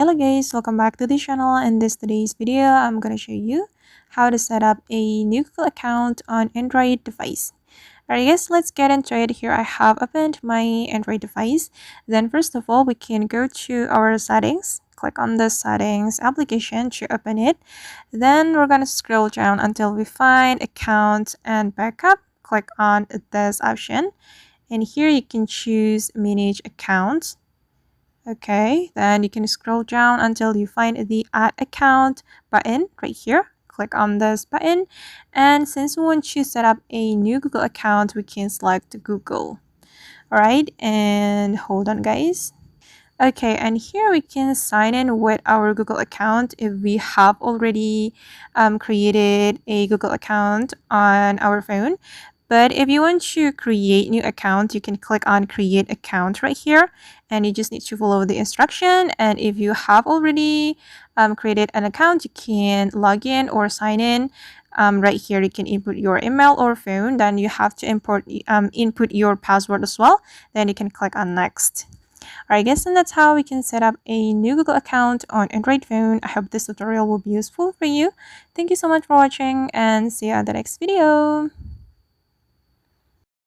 Hello guys, welcome back to the channel. In today's video, I'm gonna show you how to set up a new Google account on Android device. Alright guys, let's get into it. Here I have opened my Android device. Then first of all, we can go to our settings. Click on the settings application to open it. Then we're gonna scroll down until we find account and backup. Click on this option. And here you can choose manage accounts. Okay, then you can scroll down until you find the add account button right here. Click on this button, and since we want to set up a new Google account, we can select Google. All right, and hold on guys. Okay, and here we can sign in with our Google account if we have already created a Google account on our phone. But if you want to create new account, you can click on create account right here, and you just need to follow the instruction. And if you have already created an account, you can log in or sign in. Right here, you can input your email or phone. Then you have to input your password as well. Then you can click on next. Alright guys, and that's how we can set up a new Google account on Android phone. I hope this tutorial will be useful for you. Thank you so much for watching, and see you on the next video.